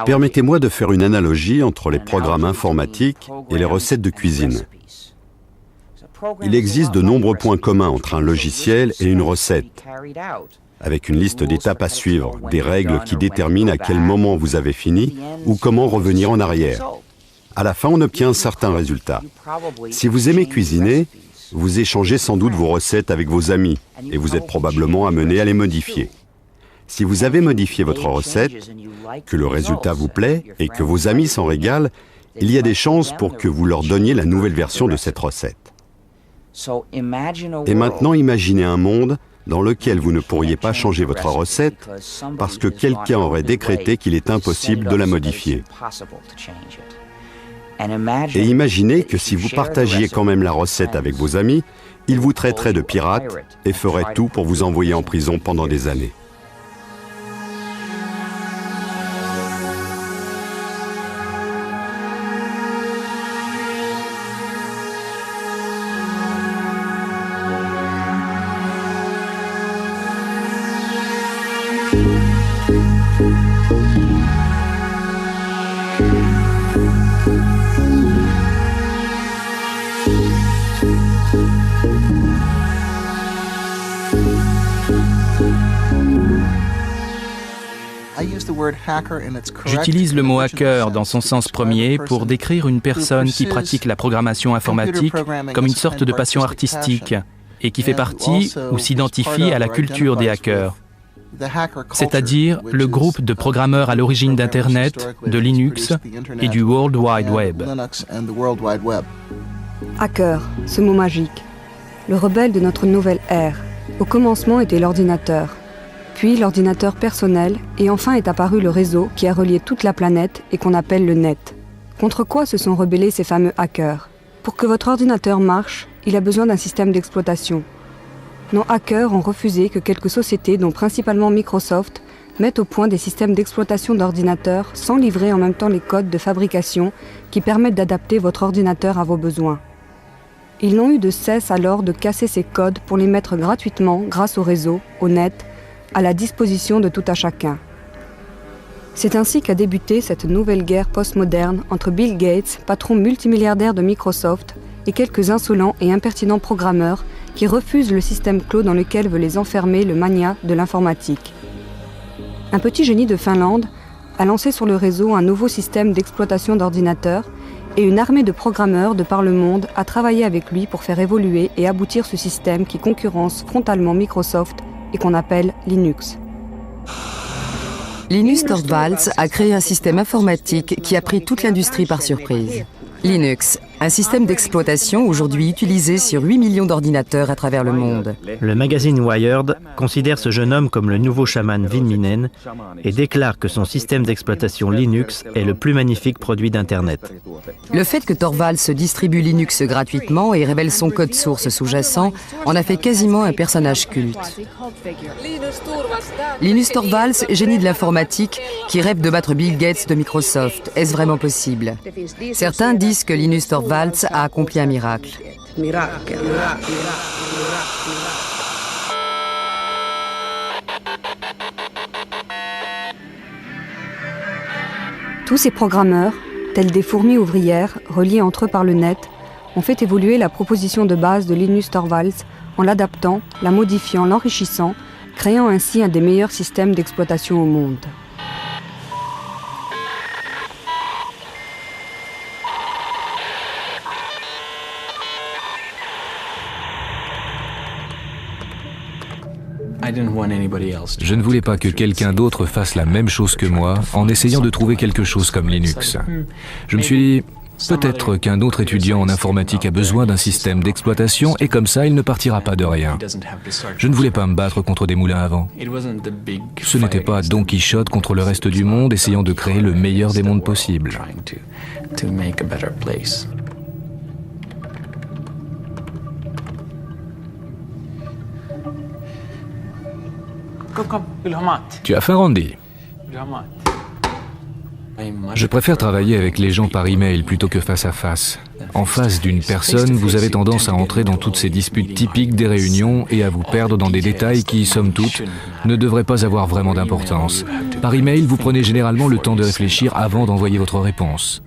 Permettez-moi de faire une analogie entre les programmes informatiques et les recettes de cuisine. Il existe de nombreux points communs entre un logiciel et une recette, avec une liste d'étapes à suivre, des règles qui déterminent à quel moment vous avez fini ou comment revenir en arrière. À la fin, on obtient un certain résultat. Si vous aimez cuisiner, vous échangez sans doute vos recettes avec vos amis et vous êtes probablement amené à les modifier. Si vous avez modifié votre recette, que le résultat vous plaît et que vos amis s'en régalent, il y a des chances pour que vous leur donniez la nouvelle version de cette recette. Et maintenant, imaginez un monde dans lequel vous ne pourriez pas changer votre recette parce que quelqu'un aurait décrété qu'il est impossible de la modifier. Et imaginez que si vous partagiez quand même la recette avec vos amis, ils vous traiteraient de pirate et feraient tout pour vous envoyer en prison pendant des années. J'utilise le mot hacker dans son sens premier pour décrire une personne qui pratique la programmation informatique comme une sorte de passion artistique et qui fait partie ou s'identifie à la culture des hackers, c'est-à-dire le groupe de programmeurs à l'origine d'Internet, de Linux et du World Wide Web. Hacker, ce mot magique, le rebelle de notre nouvelle ère. Au commencement était l'ordinateur, puis l'ordinateur personnel, et enfin est apparu le réseau qui a relié toute la planète et qu'on appelle le net. Contre quoi se sont rebellés ces fameux hackers? Pour que votre ordinateur marche, il a besoin d'un système d'exploitation. Nos hackers ont refusé que quelques sociétés, dont principalement Microsoft, mettent au point des systèmes d'exploitation d'ordinateurs sans livrer en même temps les codes de fabrication qui permettent d'adapter votre ordinateur à vos besoins. Ils n'ont eu de cesse alors de casser ces codes pour les mettre gratuitement, grâce au réseau, au net, à la disposition de tout à chacun. C'est ainsi qu'a débuté cette nouvelle guerre postmoderne entre Bill Gates, patron multimilliardaire de Microsoft, et quelques insolents et impertinents programmeurs qui refusent le système clos dans lequel veut les enfermer le mania de l'informatique. Un petit génie de Finlande a lancé sur le réseau un nouveau système d'exploitation d'ordinateurs et une armée de programmeurs de par le monde a travaillé avec lui pour faire évoluer et aboutir ce système qui concurrence frontalement Microsoft et qu'on appelle Linux. Linus Torvalds a créé un système informatique qui a pris toute l'industrie par surprise. Linux, un système d'exploitation aujourd'hui utilisé sur 8 millions d'ordinateurs à travers le monde. Le magazine Wired considère ce jeune homme comme le nouveau chaman Vin Minen et déclare que son système d'exploitation Linux est le plus magnifique produit d'Internet. Le fait que Torvalds distribue Linux gratuitement et révèle son code source sous-jacent en a fait quasiment un personnage culte. Linus Torvalds, génie de l'informatique, qui rêve de battre Bill Gates de Microsoft. Est-ce vraiment possible? Certains disent que Linus Torvalds a accompli un miracle. Tous ces programmeurs, tels des fourmis ouvrières, reliés entre eux par le net, ont fait évoluer la proposition de base de Linus Torvalds en l'adaptant, la modifiant, l'enrichissant, créant ainsi un des meilleurs systèmes d'exploitation au monde. Je ne voulais pas que quelqu'un d'autre fasse la même chose que moi en essayant de trouver quelque chose comme Linux. Je me suis dit, peut-être qu'un autre étudiant en informatique a besoin d'un système d'exploitation et comme ça, il ne partira pas de rien. Je ne voulais pas me battre contre des moulins à vent. Ce n'était pas Don Quichotte contre le reste du monde essayant de créer le meilleur des mondes possibles. Tu as faim, Randy? Je préfère travailler avec les gens par email plutôt que face à face. En face d'une personne, vous avez tendance à entrer dans toutes ces disputes typiques des réunions et à vous perdre dans des détails qui, somme toute, ne devraient pas avoir vraiment d'importance. Par email, vous prenez généralement le temps de réfléchir avant d'envoyer votre réponse.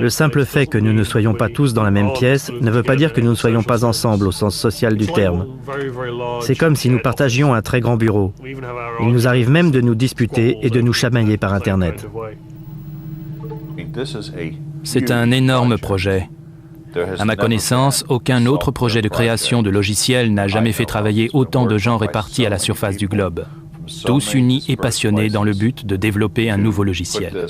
Le simple fait que nous ne soyons pas tous dans la même pièce ne veut pas dire que nous ne soyons pas ensemble au sens social du terme. C'est comme si nous partagions un très grand bureau. Il nous arrive même de nous disputer et de nous chamailler par Internet. C'est un énorme projet. À ma connaissance, aucun autre projet de création de logiciels n'a jamais fait travailler autant de gens répartis à la surface du globe, tous unis et passionnés dans le but de développer un nouveau logiciel.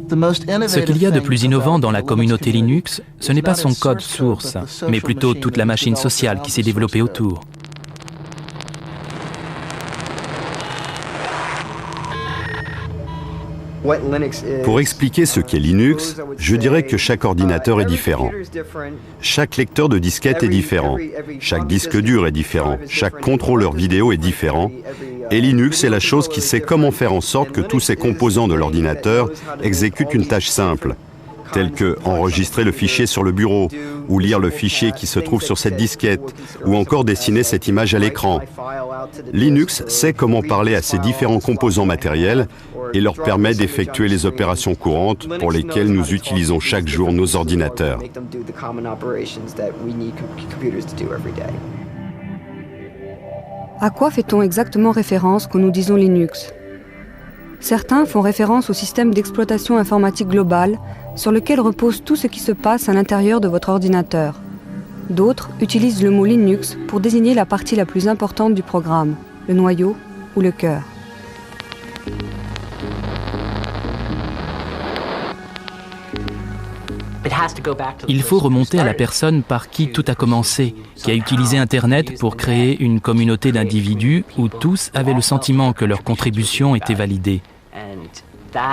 Ce qu'il y a de plus innovant dans la communauté Linux, ce n'est pas son code source, mais plutôt toute la machine sociale qui s'est développée autour. Pour expliquer ce qu'est Linux, je dirais que chaque ordinateur est différent. Chaque lecteur de disquette est différent. Chaque disque dur est différent. Chaque contrôleur vidéo est différent. Et Linux est la chose qui sait comment faire en sorte que tous ces composants de l'ordinateur exécutent une tâche simple, telle que enregistrer le fichier sur le bureau, ou lire le fichier qui se trouve sur cette disquette, ou encore dessiner cette image à l'écran. Linux sait comment parler à ces différents composants matériels et leur permet d'effectuer les opérations courantes pour lesquelles nous utilisons chaque jour nos ordinateurs. À quoi fait-on exactement référence quand nous disons Linux ? Certains font référence au système d'exploitation informatique global sur lequel repose tout ce qui se passe à l'intérieur de votre ordinateur. D'autres utilisent le mot Linux pour désigner la partie la plus importante du programme, le noyau ou le cœur. Il faut remonter à la personne par qui tout a commencé, qui a utilisé Internet pour créer une communauté d'individus où tous avaient le sentiment que leur contribution était validée.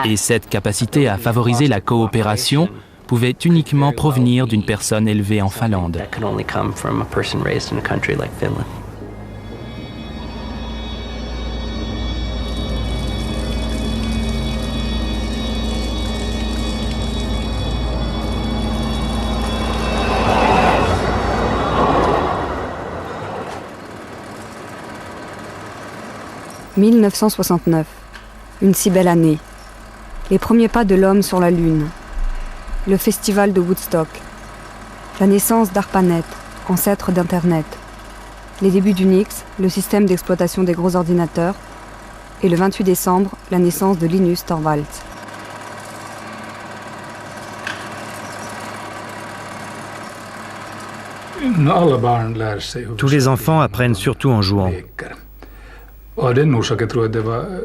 Et cette capacité à favoriser la coopération pouvait uniquement provenir d'une personne élevée en Finlande. « 1969. Une si belle année. Les premiers pas de l'homme sur la Lune. Le festival de Woodstock. La naissance d'ARPANET, ancêtre d'Internet. Les débuts d'Unix, le système d'exploitation des gros ordinateurs. Et le 28 décembre, la naissance de Linus Torvalds. Tous les enfants apprennent surtout en jouant.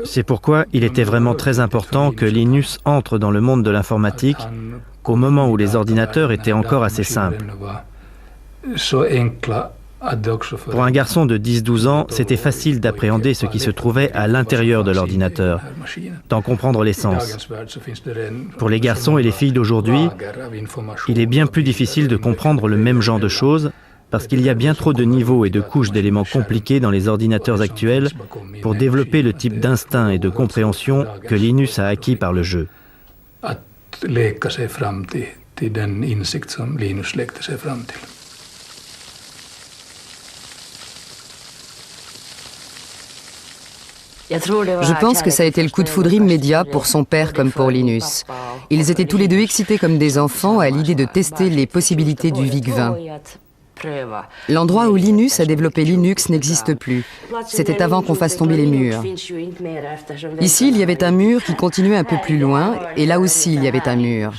C'est pourquoi il était vraiment très important que Linus entre dans le monde de l'informatique qu'au moment où les ordinateurs étaient encore assez simples. Pour un garçon de 10-12 ans, c'était facile d'appréhender ce qui se trouvait à l'intérieur de l'ordinateur, d'en comprendre l'essence. Pour les garçons et les filles d'aujourd'hui, il est bien plus difficile de comprendre le même genre de choses, parce qu'il y a bien trop de niveaux et de couches d'éléments compliqués dans les ordinateurs actuels pour développer le type d'instinct et de compréhension que Linus a acquis par le jeu. Je pense que ça a été le coup de foudre immédiat pour son père comme pour Linus. Ils étaient tous les deux excités comme des enfants à l'idée de tester les possibilités du VIC-20. L'endroit où Linus a développé Linux n'existe plus. C'était avant qu'on fasse tomber les murs. Ici, il y avait un mur qui continuait un peu plus loin, et là aussi, il y avait un mur.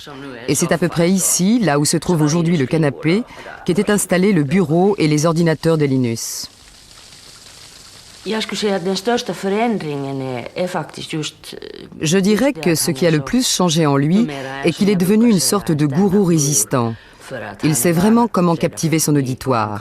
Et c'est à peu près ici, là où se trouve aujourd'hui le canapé, qu'étaient installés le bureau et les ordinateurs de Linus. Je dirais que ce qui a le plus changé en lui est qu'il est devenu une sorte de gourou résistant. Il sait vraiment comment captiver son auditoire.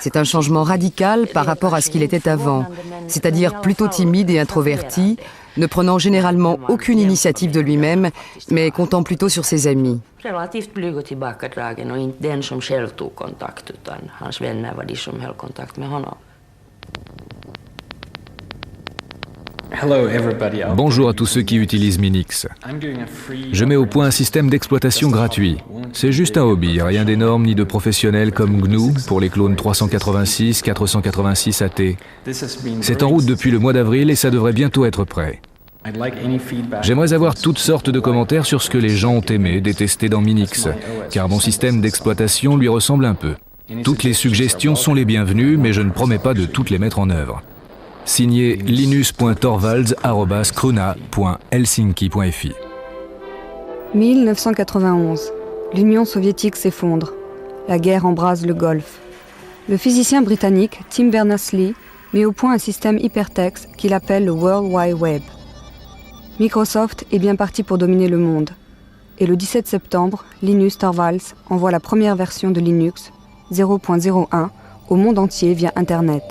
C'est un changement radical par rapport à ce qu'il était avant, c'est-à-dire plutôt timide et introverti, ne prenant généralement aucune initiative de lui-même, mais comptant plutôt sur ses amis. Relativt blyg och tillbakadragen och inte den som själv tog kontakt utan hans vänner var de som höll kontakt med honom. Bonjour à tous ceux qui utilisent Minix. Je mets au point un système d'exploitation gratuit. C'est juste un hobby, rien d'énorme ni de professionnel comme GNU pour les clones 386, 486 AT. C'est en route depuis le mois d'avril et ça devrait bientôt être prêt. J'aimerais avoir toutes sortes de commentaires sur ce que les gens ont aimé, détesté dans Minix, car mon système d'exploitation lui ressemble un peu. Toutes les suggestions sont les bienvenues, mais je ne promets pas de toutes les mettre en œuvre. Signé linus.torvalds@kruna.helsinki.fi. 1991. L'Union soviétique s'effondre. La guerre embrase le Golfe. Le physicien britannique Tim Berners-Lee met au point un système hypertexte qu'il appelle le World Wide Web. Microsoft est bien parti pour dominer le monde. Et le 17 septembre, Linus Torvalds envoie la première version de Linux, 0.01, au monde entier via Internet.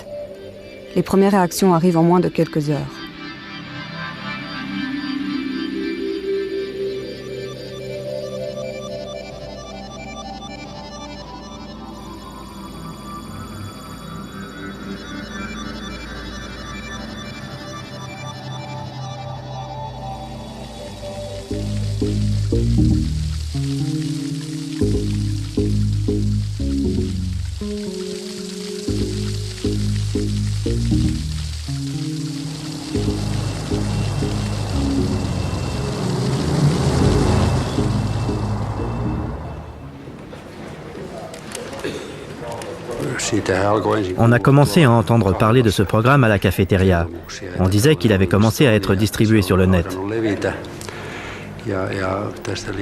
Les premières réactions arrivent en moins de quelques heures. On a commencé à entendre parler de ce programme à la cafétéria. On disait qu'il avait commencé à être distribué sur le net.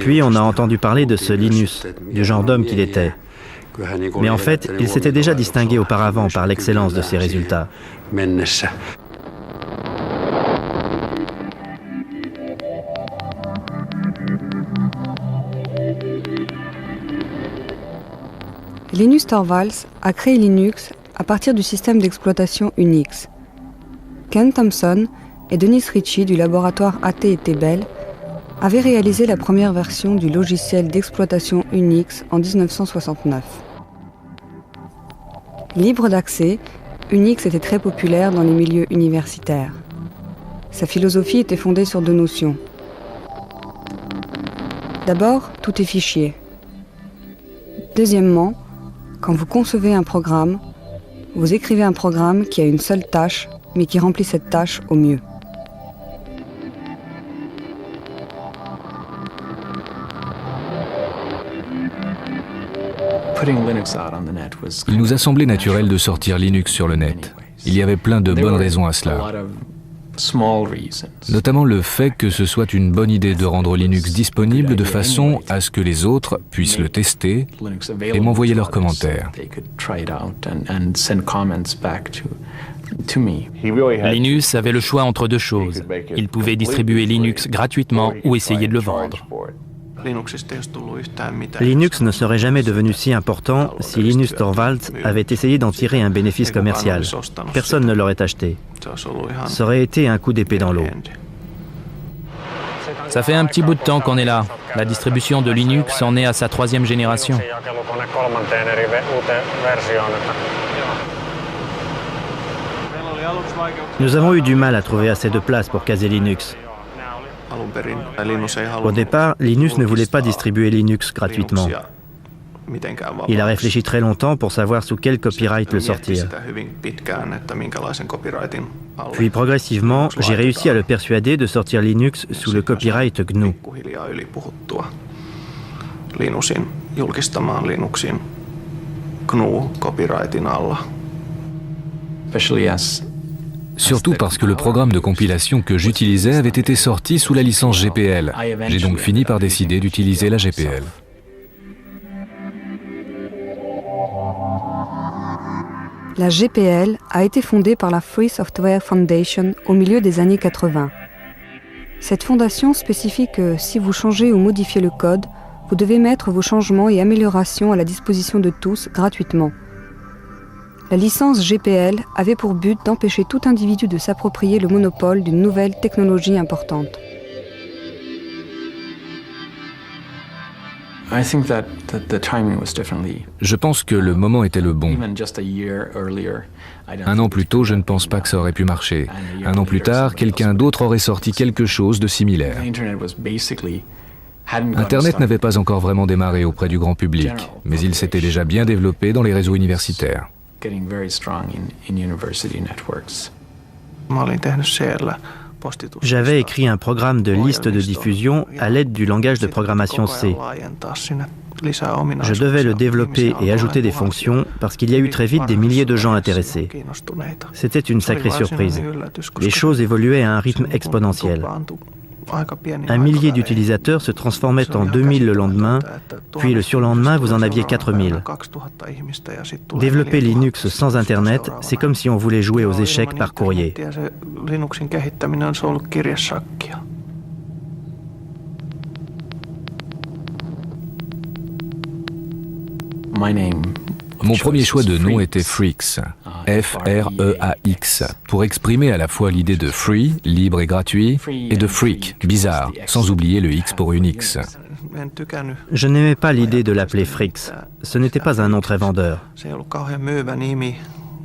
Puis on a entendu parler de ce Linus, du genre d'homme qu'il était. Mais en fait, il s'était déjà distingué auparavant par l'excellence de ses résultats. Linus Torvalds a créé Linux à partir du système d'exploitation Unix. Ken Thompson et Dennis Ritchie du laboratoire AT&T Bell avaient réalisé la première version du logiciel d'exploitation Unix en 1969. Libre d'accès, Unix était très populaire dans les milieux universitaires. Sa philosophie était fondée sur deux notions. D'abord, tout est fichier. Deuxièmement, quand vous concevez un programme, vous écrivez un programme qui a une seule tâche, mais qui remplit cette tâche au mieux. Il nous a semblé naturel de sortir Linux sur le net. Il y avait plein de bonnes raisons à cela. Notamment le fait que ce soit une bonne idée de rendre Linux disponible de façon à ce que les autres puissent le tester et m'envoyer leurs commentaires. Linus avait le choix entre deux choses. Il pouvait distribuer Linux gratuitement ou essayer de le vendre. Linux ne serait jamais devenu si important si Linus Torvalds avait essayé d'en tirer un bénéfice commercial. Personne ne l'aurait acheté. Ça aurait été un coup d'épée dans l'eau. Ça fait un petit bout de temps qu'on est là. La distribution de Linux en est à sa 3e génération. Nous avons eu du mal à trouver assez de place pour caser Linux. Au départ, Linus ne voulait pas distribuer Linux gratuitement. Il a réfléchi très longtemps pour savoir sous quel copyright le sortir. Puis progressivement, j'ai réussi à le persuader de sortir Linux sous le copyright GNU. Surtout parce que le programme de compilation que j'utilisais avait été sorti sous la licence GPL. J'ai donc fini par décider d'utiliser la GPL. La GPL a été fondée par la Free Software Foundation au milieu des années 80. Cette fondation spécifie que si vous changez ou modifiez le code, vous devez mettre vos changements et améliorations à la disposition de tous gratuitement. La licence GPL avait pour but d'empêcher tout individu de s'approprier le monopole d'une nouvelle technologie importante. Je pense que le moment était le bon. Un an plus tôt, je ne pense pas que ça aurait pu marcher. Un an plus tard, quelqu'un d'autre aurait sorti quelque chose de similaire. Internet n'avait pas encore vraiment démarré auprès du grand public, mais il s'était déjà bien développé dans les réseaux universitaires. J'avais écrit un programme de liste de diffusion à l'aide du langage de programmation C. Je devais le développer et ajouter des fonctions parce qu'il y a eu très vite des milliers de gens intéressés. C'était une sacrée surprise. Les choses évoluaient à un rythme exponentiel. 1 millier d'utilisateurs se transformaient en 2000 le lendemain, puis le surlendemain, vous en aviez 4000. Développer Linux sans Internet, c'est comme si on voulait jouer aux échecs par courrier. Mon premier choix de nom était Freaks, F-R-E-A-X, pour exprimer à la fois l'idée de free, libre et gratuit, et de freak, bizarre, sans oublier le X pour Unix. Je n'aimais pas l'idée de l'appeler Freaks. Ce n'était pas un nom très vendeur.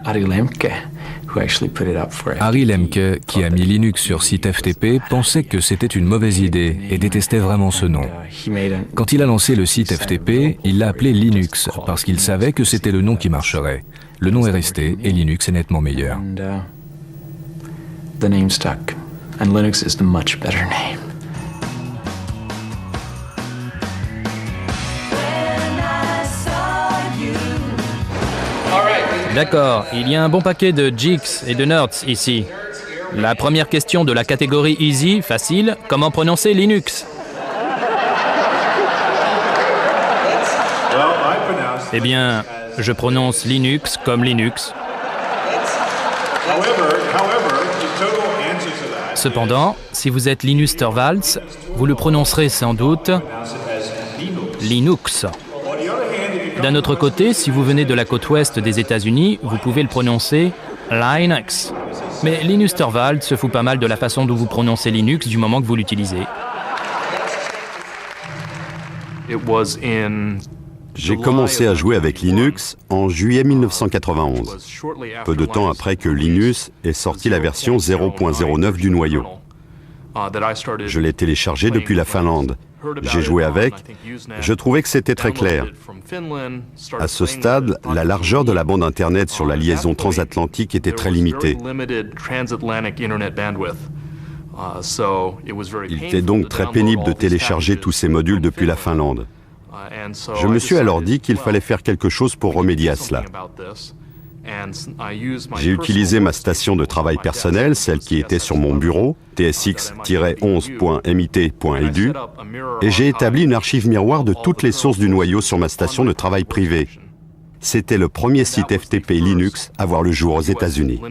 Ari Lemke, qui a mis Linux sur site FTP, pensait que c'était une mauvaise idée et détestait vraiment ce nom. Quand il a lancé le site FTP, il l'a appelé Linux parce qu'il savait que c'était le nom qui marcherait. Le nom est resté et Linux est nettement meilleur. The name stuck, and Linux is the much better name. D'accord, il y a un bon paquet de geeks et de nerds ici. La première question de la catégorie Easy, facile, comment prononcer Linux? Eh bien, je prononce Linux comme Linux. Cependant, si vous êtes Linus Torvalds, vous le prononcerez sans doute Linux. D'un autre côté, si vous venez de la côte ouest des États-Unis, vous pouvez le prononcer Linux. Mais Linus Torvalds se fout pas mal de la façon dont vous prononcez Linux du moment que vous l'utilisez. J'ai commencé à jouer avec Linux en juillet 1991, peu de temps après que Linus ait sorti la version 0.09 du noyau. Je l'ai téléchargé depuis la Finlande. J'ai joué avec, je trouvais que c'était très clair. À ce stade, la largeur de la bande Internet sur la liaison transatlantique était très limitée. Il était donc très pénible de télécharger tous ces modules depuis la Finlande. Je me suis alors dit qu'il fallait faire quelque chose pour remédier à cela. J'ai utilisé ma station de travail personnelle, celle qui était sur mon bureau, tsx-11.mit.edu, et j'ai établi une archive miroir de toutes les sources du noyau sur ma station de travail privée. C'était le premier site FTP Linux à voir le jour aux États-Unis.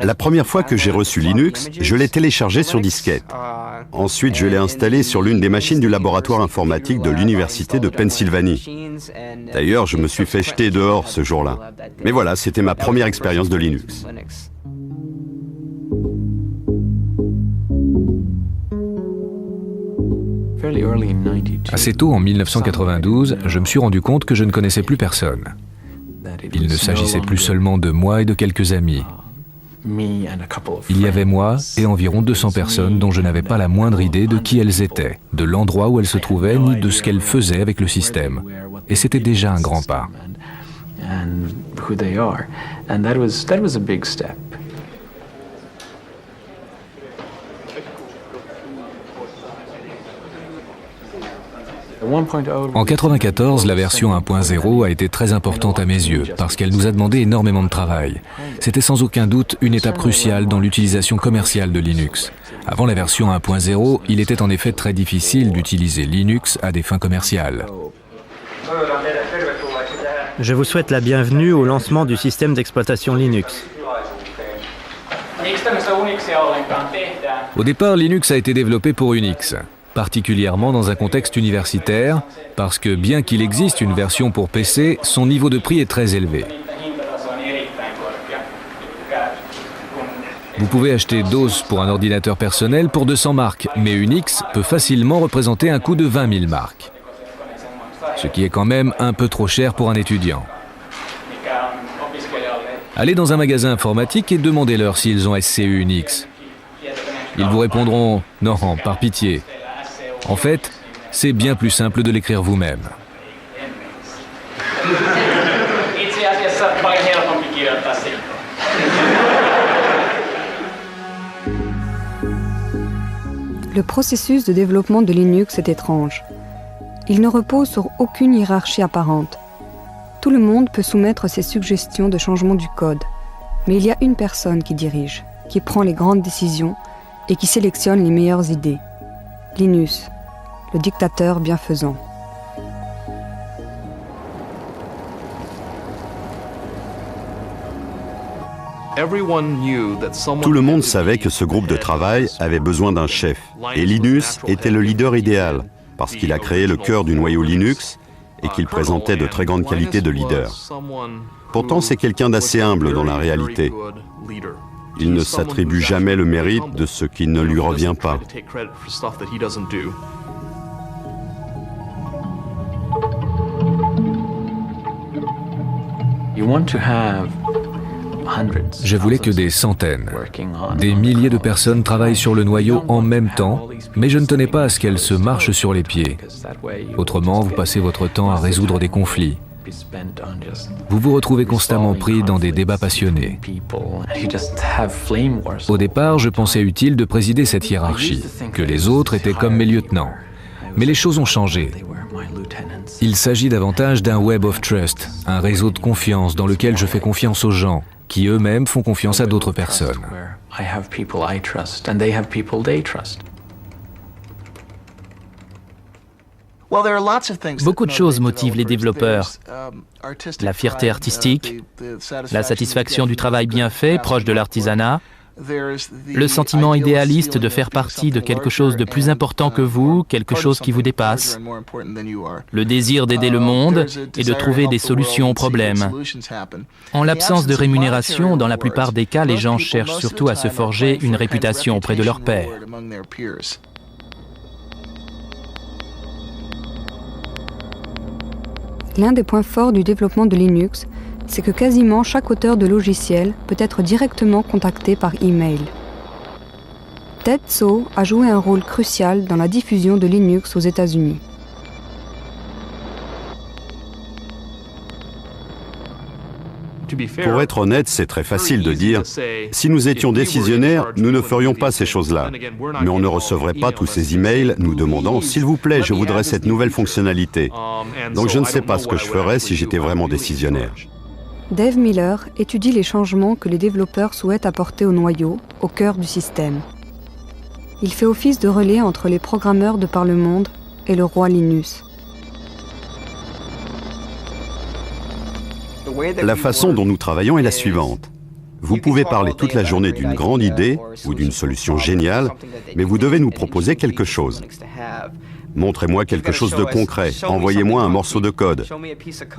La première fois que j'ai reçu Linux, je l'ai téléchargé sur disquette. Ensuite, je l'ai installé sur l'une des machines du laboratoire informatique de l'Université de Pennsylvanie. D'ailleurs, je me suis fait jeter dehors ce jour-là. Mais voilà, c'était ma première expérience de Linux. Assez tôt, en 1992, je me suis rendu compte que je ne connaissais plus personne. Il ne s'agissait plus seulement de moi et de quelques amis. Il y avait moi et environ 200 personnes dont je n'avais pas la moindre idée de qui elles étaient, de l'endroit où elles se trouvaient, ni de ce qu'elles faisaient avec le système. Et c'était déjà un grand pas. En 1994, la version 1.0 a été très importante à mes yeux parce qu'elle nous a demandé énormément de travail. C'était sans aucun doute une étape cruciale dans l'utilisation commerciale de Linux. Avant la version 1.0, il était en effet très difficile d'utiliser Linux à des fins commerciales. Je vous souhaite la bienvenue au lancement du système d'exploitation Linux. Au départ, Linux a été développé pour Unix, particulièrement dans un contexte universitaire, parce que bien qu'il existe une version pour PC, son niveau de prix est très élevé. Vous pouvez acheter DOS pour un ordinateur personnel pour 200 marks, mais Unix peut facilement représenter un coût de 20 000 marks. Ce qui est quand même un peu trop cher pour un étudiant. Allez dans un magasin informatique et demandez-leur s'ils ont SCU Unix. Ils vous répondront « Non, par pitié ». En fait, c'est bien plus simple de l'écrire vous-même. Le processus de développement de Linux est étrange. Il ne repose sur aucune hiérarchie apparente. Tout le monde peut soumettre ses suggestions de changement du code, mais il y a une personne qui dirige, qui prend les grandes décisions et qui sélectionne les meilleures idées. Linus, le dictateur bienfaisant. Tout le monde savait que ce groupe de travail avait besoin d'un chef, et Linus était le leader idéal, parce qu'il a créé le cœur du noyau Linux et qu'il présentait de très grandes qualités de leader. Pourtant, c'est quelqu'un d'assez humble dans la réalité. Il ne s'attribue jamais le mérite de ce qui ne lui revient pas. Je voulais que des centaines, des milliers de personnes travaillent sur le noyau en même temps, mais je ne tenais pas à ce qu'elles se marchent sur les pieds. Autrement, vous passez votre temps à résoudre des conflits. Vous vous retrouvez constamment pris dans des débats passionnés. Au départ, je pensais utile de présider cette hiérarchie, que les autres étaient comme mes lieutenants. Mais les choses ont changé. Il s'agit davantage d'un web of trust, un réseau de confiance dans lequel je fais confiance aux gens, qui eux-mêmes font confiance à d'autres personnes. Beaucoup de choses motivent les développeurs. La fierté artistique, la satisfaction du travail bien fait, proche de l'artisanat, le sentiment idéaliste de faire partie de quelque chose de plus important que vous, quelque chose qui vous dépasse, le désir d'aider le monde et de trouver des solutions aux problèmes. En l'absence de rémunération, dans la plupart des cas, les gens cherchent surtout à se forger une réputation auprès de leurs pairs. L'un des points forts du développement de Linux, c'est que quasiment chaque auteur de logiciel peut être directement contacté par email. Ted Tso a joué un rôle crucial dans la diffusion de Linux aux États-Unis. Pour être honnête, c'est très facile de dire « Si nous étions décisionnaires, nous ne ferions pas ces choses-là. » Mais on ne recevrait pas tous ces emails nous demandant « S'il vous plaît, je voudrais cette nouvelle fonctionnalité. » Donc je ne sais pas ce que je ferais si j'étais vraiment décisionnaire. Dave Miller étudie les changements que les développeurs souhaitent apporter au noyau, au cœur du système. Il fait office de relais entre les programmeurs de par le monde et le roi Linus. La façon dont nous travaillons est la suivante. Vous pouvez parler toute la journée d'une grande idée ou d'une solution géniale, mais vous devez nous proposer quelque chose. Montrez-moi quelque chose de concret, envoyez-moi un morceau de code,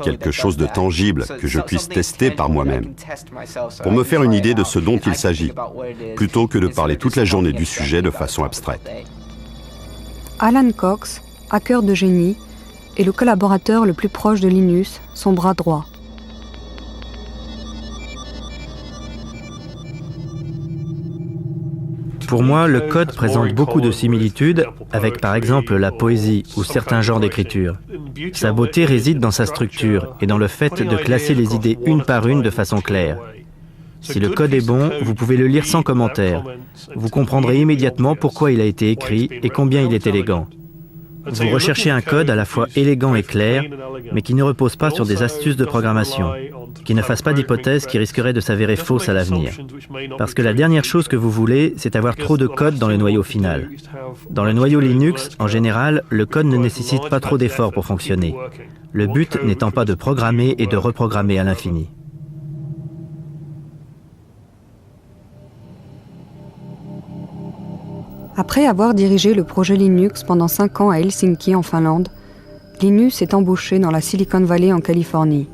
quelque chose de tangible que je puisse tester par moi-même, pour me faire une idée de ce dont il s'agit, plutôt que de parler toute la journée du sujet de façon abstraite. Alan Cox, hacker de génie, est le collaborateur le plus proche de Linus, son bras droit. Pour moi, le code présente beaucoup de similitudes avec par exemple la poésie ou certains genres d'écriture. Sa beauté réside dans sa structure et dans le fait de classer les idées une par une de façon claire. Si le code est bon, vous pouvez le lire sans commentaire. Vous comprendrez immédiatement pourquoi il a été écrit et combien il est élégant. Vous recherchez un code à la fois élégant et clair, mais qui ne repose pas sur des astuces de programmation, qui ne fasse pas d'hypothèses qui risqueraient de s'avérer fausses à l'avenir. Parce que la dernière chose que vous voulez, c'est avoir trop de code dans le noyau final. Dans le noyau Linux, en général, le code ne nécessite pas trop d'efforts pour fonctionner. Le but n'étant pas de programmer et de reprogrammer à l'infini. Après avoir dirigé le projet Linux pendant 5 ans à Helsinki en Finlande, Linus est embauché dans la Silicon Valley en Californie.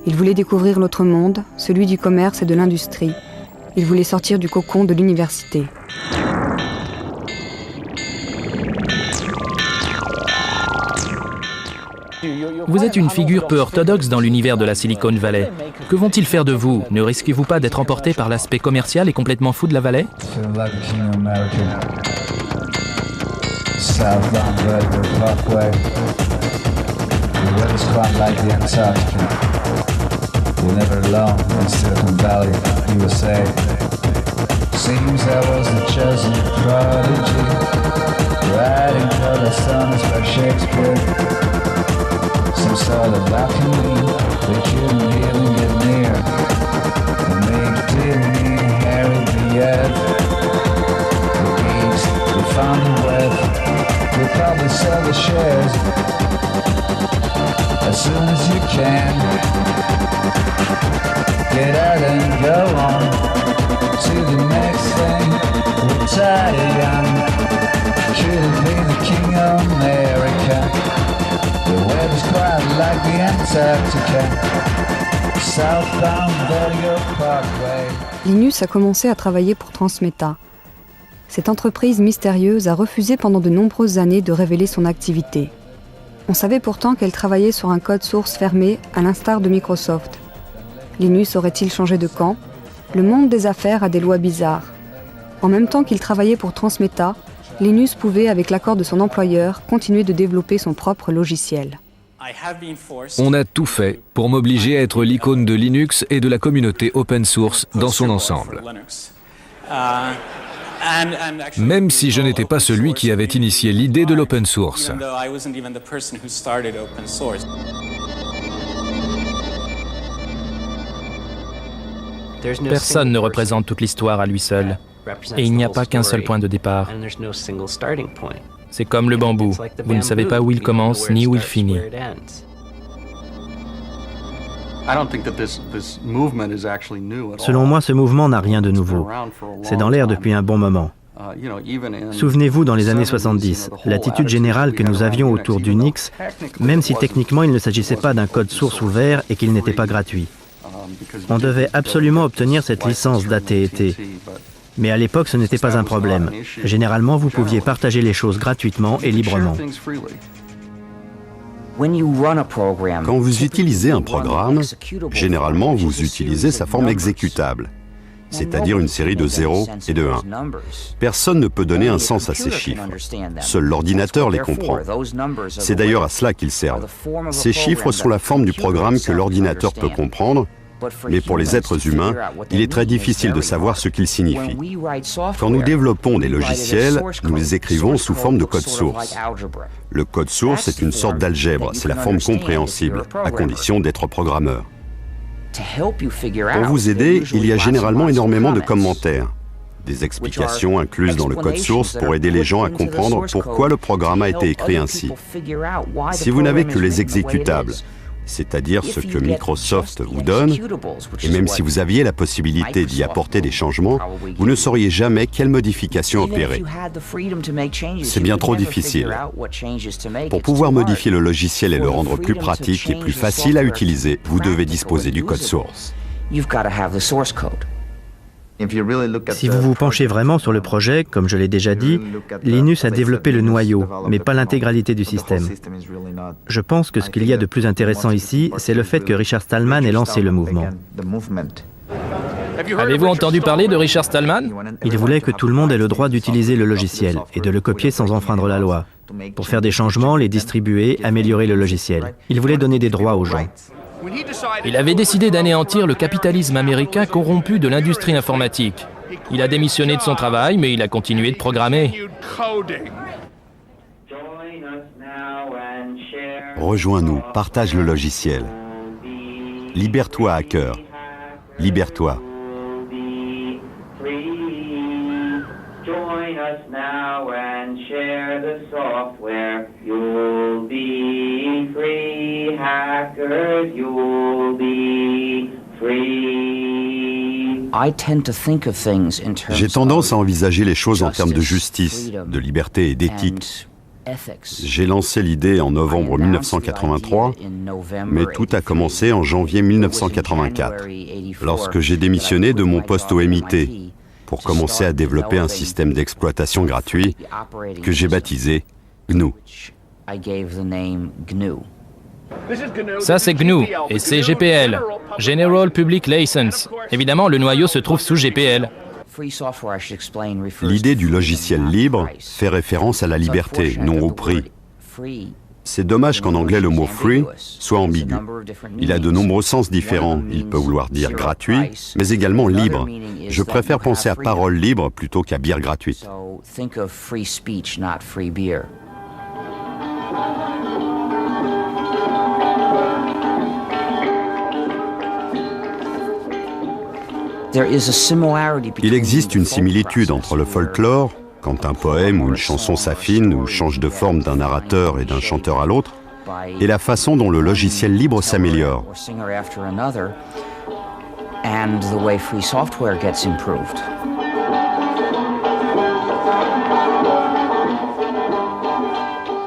Il voulait découvrir l'autre monde, celui du commerce et de l'industrie. Il voulait sortir du cocon de l'université. Vous êtes une figure peu orthodoxe dans l'univers de la Silicon Valley. Que vont-ils faire de vous? Ne risquez-vous pas d'être emporté par l'aspect commercial et complètement fou de la vallée? Some sort of balcony, they couldn't even get near. And they didn't inherit the earth. The geeks, they found the wealth. They'll probably sell the shares as soon as you can. Get out and go on to the next thing. Retire young. Couldn't be the king of America. The weather's quite like the Antarctica. Southbound Vertigo Parkway. Linus a commencé à travailler pour Transmeta. Cette entreprise mystérieuse a refusé pendant de nombreuses années de révéler son activité. On savait pourtant qu'elle travaillait sur un code source fermé, à l'instar de Microsoft. Linus aurait-il changé de camp? Le monde des affaires a des lois bizarres. En même temps qu'il travaillait pour Transmeta, Linus pouvait, avec l'accord de son employeur, continuer de développer son propre logiciel. On a tout fait pour m'obliger à être l'icône de Linux et de la communauté open source dans son ensemble. Même si je n'étais pas celui qui avait initié l'idée de l'open source. Personne ne représente toute l'histoire à lui seul. Et il n'y a pas qu'un seul point de départ. C'est comme le bambou. Vous ne savez pas où il commence ni où il finit. Selon moi, ce mouvement n'a rien de nouveau. C'est dans l'air depuis un bon moment. Souvenez-vous, dans les années 70, l'attitude générale que nous avions autour d'Unix, même si techniquement il ne s'agissait pas d'un code source ouvert et qu'il n'était pas gratuit. On devait absolument obtenir cette licence d'AT&T. Mais à l'époque, ce n'était pas un problème. Généralement, vous pouviez partager les choses gratuitement et librement. Quand vous utilisez un programme, généralement, vous utilisez sa forme exécutable, c'est-à-dire une série de 0 et de 1. Personne ne peut donner un sens à ces chiffres. Seul l'ordinateur les comprend. C'est d'ailleurs à cela qu'ils servent. Ces chiffres sont la forme du programme que l'ordinateur peut comprendre, mais pour les êtres humains, il est très difficile de savoir ce qu'ils signifient. Quand nous développons des logiciels, nous les écrivons sous forme de code source. Le code source est une sorte d'algèbre, c'est la forme compréhensible, à condition d'être programmeur. Pour vous aider, il y a généralement énormément de commentaires, des explications incluses dans le code source pour aider les gens à comprendre pourquoi le programme a été écrit ainsi. Si vous n'avez que les exécutables, c'est-à-dire ce que Microsoft vous donne, et même si vous aviez la possibilité d'y apporter des changements, vous ne sauriez jamais quelles modifications opérer. C'est bien trop difficile. Pour pouvoir modifier le logiciel et le rendre plus pratique et plus facile à utiliser, vous devez disposer du code source. Si vous vous penchez vraiment sur le projet, comme je l'ai déjà dit, Linus a développé le noyau, mais pas l'intégralité du système. Je pense que ce qu'il y a de plus intéressant ici, c'est le fait que Richard Stallman ait lancé le mouvement. Avez-vous entendu parler de Richard Stallman? Il voulait que tout le monde ait le droit d'utiliser le logiciel et de le copier sans enfreindre la loi, pour faire des changements, les distribuer, améliorer le logiciel. Il voulait donner des droits aux gens. Il avait décidé d'anéantir le capitalisme américain corrompu de l'industrie informatique. Il a démissionné de son travail, mais il a continué de programmer. Rejoins-nous, partage le logiciel. Libère-toi, hacker. Libère-toi. Join us now and share the software. You'll be free, hackers, you'll be free. J'ai tendance à envisager les choses en termes de justice, de liberté et d'éthique. J'ai lancé l'idée en novembre 1983, mais tout a commencé en janvier 1984, lorsque j'ai démissionné de mon poste au MIT pour commencer à développer un système d'exploitation gratuit que j'ai baptisé GNU. Ça, c'est GNU, et c'est GPL, General Public License. Évidemment, le noyau se trouve sous GPL. L'idée du logiciel libre fait référence à la liberté, non au prix. C'est dommage qu'en anglais le mot « free » soit ambigu. Il a de nombreux sens différents. Il peut vouloir dire gratuit, mais également libre. Je préfère penser à parole libre plutôt qu'à bière gratuite. Il existe une similitude entre le folklore, quand un poème ou une chanson s'affine ou change de forme d'un narrateur et d'un chanteur à l'autre, et la façon dont le logiciel libre s'améliore.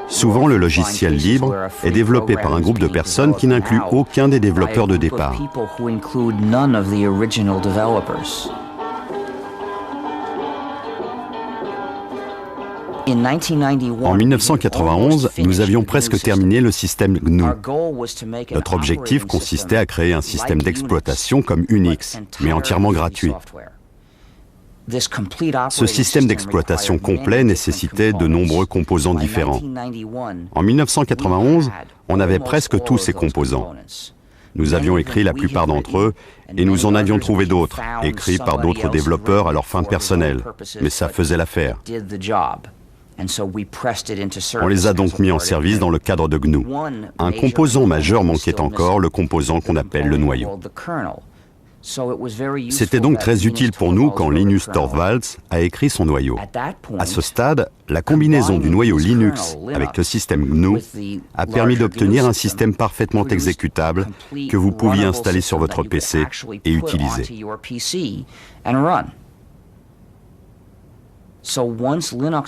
Souvent, le logiciel libre est développé par un groupe de personnes qui n'inclut aucun des développeurs de départ. En 1991, nous avions presque terminé le système GNU. Notre objectif consistait à créer un système d'exploitation comme Unix, mais entièrement gratuit. Ce système d'exploitation complet nécessitait de nombreux composants différents. En 1991, on avait presque tous ces composants. Nous avions écrit la plupart d'entre eux et nous en avions trouvé d'autres, écrits par d'autres développeurs à leur fin personnelle. Mais ça faisait l'affaire. On les a donc mis en service dans le cadre de GNU. Un composant majeur manquait encore, le composant qu'on appelle le noyau. C'était donc très utile pour nous quand Linus Torvalds a écrit son noyau. À ce stade, la combinaison du noyau Linux avec le système GNU a permis d'obtenir un système parfaitement exécutable que vous pouviez installer sur votre PC et utiliser.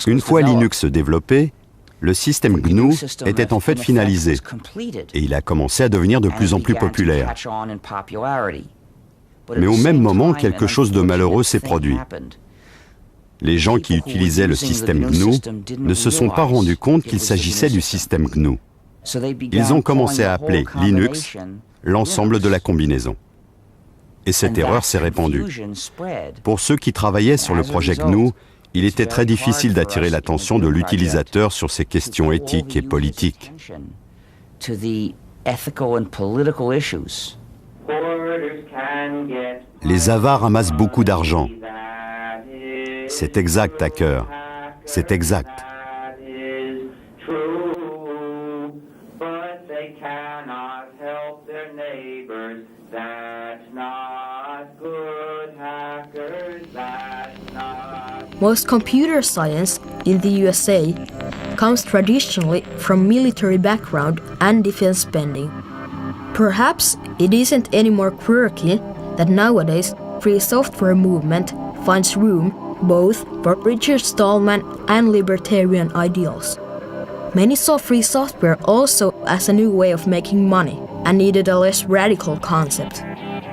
Une fois Linux développé, le système GNU était en fait finalisé et il a commencé à devenir de plus en plus populaire. Mais au même moment, quelque chose de malheureux s'est produit. Les gens qui utilisaient le système GNU ne se sont pas rendus compte qu'il s'agissait du système GNU. Ils ont commencé à appeler Linux l'ensemble de la combinaison. Et cette erreur s'est répandue. Pour ceux qui travaillaient sur le projet GNU, il était très difficile d'attirer l'attention de l'utilisateur sur ces questions éthiques et politiques. Les avares amassent beaucoup d'argent. C'est exact, hacker. C'est exact. Most computer science in the USA comes traditionally from military background and defense spending. Perhaps it isn't any more quirky that nowadays free software movement finds room both for Richard Stallman and libertarian ideals. Many saw free software also as a new way of making money and needed a less radical concept.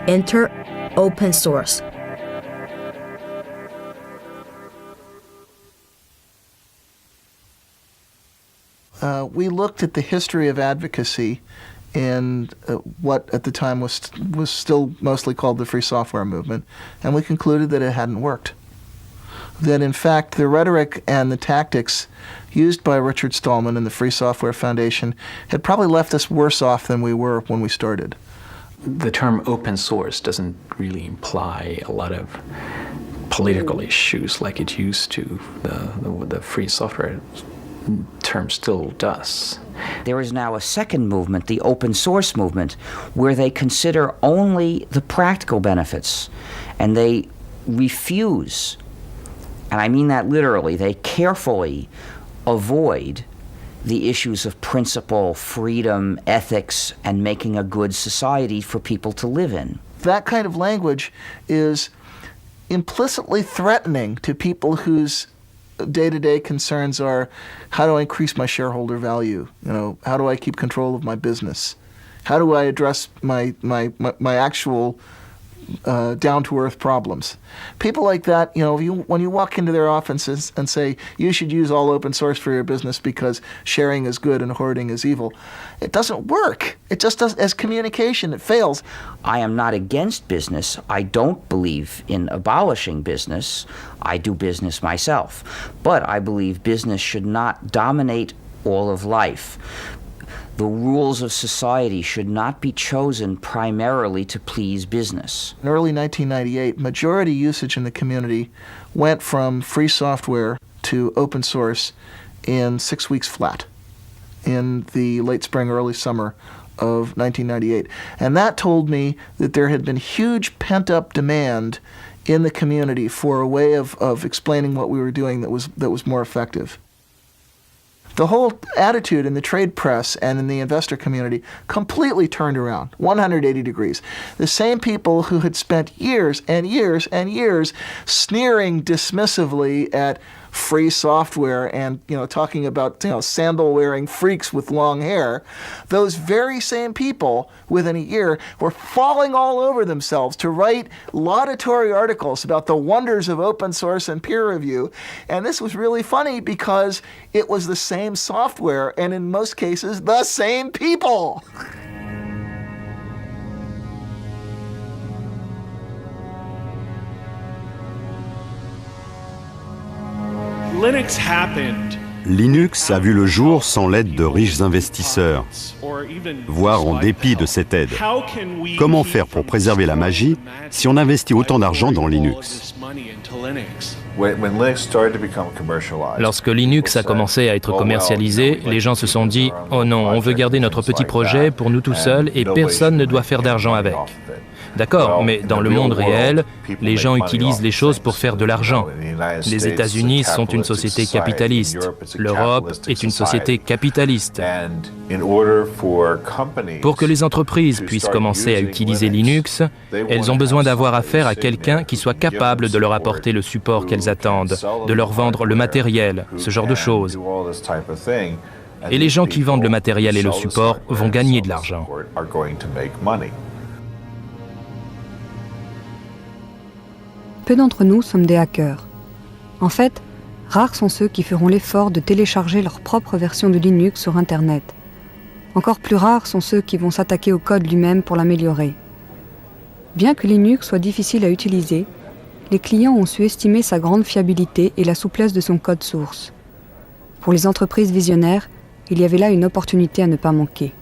Enter open source. We looked at the history of advocacy in what at the time was still mostly called the free software movement, and we concluded that it hadn't worked. That in fact the rhetoric and the tactics used by Richard Stallman and the Free Software Foundation had probably left us worse off than we were when we started. The term open source doesn't really imply a lot of political issues like it used to. The free software term still does. There is now a second movement, the open source movement, where they consider only the practical benefits and they refuse, and I mean that literally, they carefully avoid the issues of principle, freedom, ethics, and making a good society for people to live in. That kind of language is implicitly threatening to people whose day-to-day concerns are, how do I increase my shareholder value? How do I keep control of my business? How do I address my actual down-to-earth problems? People like that, when you walk into their offices and say, you should use all open source for your business because sharing is good and hoarding is evil, it doesn't work. It just does. As communication, it fails. I am not against business. I don't believe in abolishing business. I do business myself. But I believe business should not dominate all of life. The rules of society should not be chosen primarily to please business. In early 1998, majority usage in the community went from free software to open source in 6 weeks flat in the late spring, early summer of 1998. And that told me that there had been huge pent-up demand in the community for a way of explaining what we were doing that was more effective. The whole attitude in the trade press and in the investor community completely turned around, 180 degrees. The same people who had spent years and years and years sneering dismissively at free software and talking about sandal-wearing freaks with long hair, those very same people within a year were falling all over themselves to write laudatory articles about the wonders of open source and peer review. And this was really funny because it was the same software and in most cases the same people. Linux a vu le jour sans l'aide de riches investisseurs, voire en dépit de cette aide. Comment faire pour préserver la magie si on investit autant d'argent dans Linux ? Lorsque Linux a commencé à être commercialisé, les gens se sont dit « Oh non, on veut garder notre petit projet pour nous tout seuls et personne ne doit faire d'argent avec ». D'accord, mais dans le monde réel, les gens utilisent les choses pour faire de l'argent. Les États-Unis sont une société capitaliste. L'Europe est une société capitaliste. Pour que les entreprises puissent commencer à utiliser Linux, elles ont besoin d'avoir affaire à quelqu'un qui soit capable de leur apporter le support qu'elles attendent, de leur vendre le matériel, ce genre de choses. Et les gens qui vendent le matériel et le support vont gagner de l'argent. Peu d'entre nous sommes des hackers. En fait, rares sont ceux qui feront l'effort de télécharger leur propre version de Linux sur Internet. Encore plus rares sont ceux qui vont s'attaquer au code lui-même pour l'améliorer. Bien que Linux soit difficile à utiliser, les clients ont su estimer sa grande fiabilité et la souplesse de son code source. Pour les entreprises visionnaires, il y avait là une opportunité à ne pas manquer.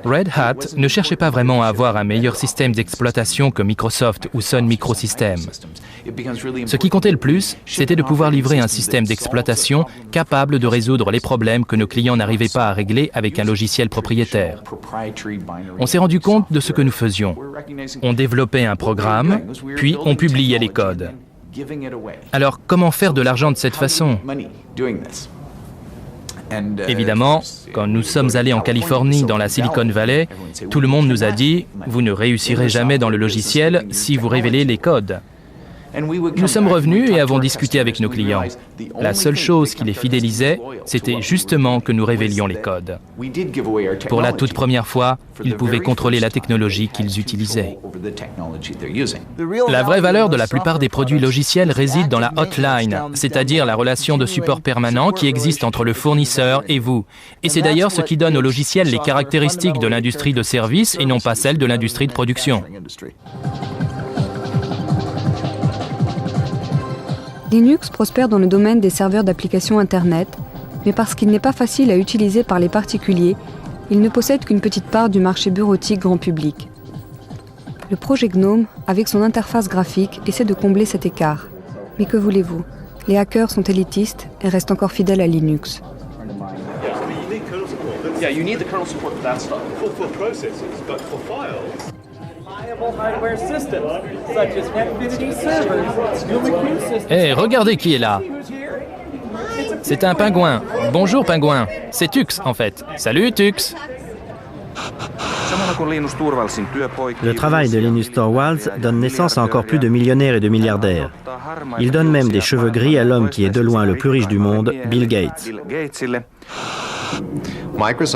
Red Hat ne cherchait pas vraiment à avoir un meilleur système d'exploitation que Microsoft ou Sun Microsystems. Ce qui comptait le plus, c'était de pouvoir livrer un système d'exploitation capable de résoudre les problèmes que nos clients n'arrivaient pas à régler avec un logiciel propriétaire. On s'est rendu compte de ce que nous faisions. On développait un programme, puis on publiait les codes. Alors, comment faire de l'argent de cette façon ? Évidemment, quand nous sommes allés en Californie, dans la Silicon Valley, tout le monde nous a dit « Vous ne réussirez jamais dans le logiciel si vous révélez les codes ». Nous sommes revenus et avons discuté avec nos clients. La seule chose qui les fidélisait, c'était justement que nous révélions les codes. Pour la toute première fois, ils pouvaient contrôler la technologie qu'ils utilisaient. La vraie valeur de la plupart des produits logiciels réside dans la hotline, c'est-à-dire la relation de support permanent qui existe entre le fournisseur et vous. Et c'est d'ailleurs ce qui donne aux logiciels les caractéristiques de l'industrie de service et non pas celles de l'industrie de production. Linux prospère dans le domaine des serveurs d'applications Internet, mais parce qu'il n'est pas facile à utiliser par les particuliers, il ne possède qu'une petite part du marché bureautique grand public. Le projet GNOME, avec son interface graphique, essaie de combler cet écart. Mais que voulez-vous ? Les hackers sont élitistes et restent encore fidèles à Linux. Hé, regardez qui est là. C'est un pingouin. Bonjour pingouin. C'est Tux en fait. Salut Tux. Le travail de Linus Torvalds donne naissance à encore plus de millionnaires et de milliardaires. Il donne même des cheveux gris à l'homme qui est de loin le plus riche du monde, Bill Gates.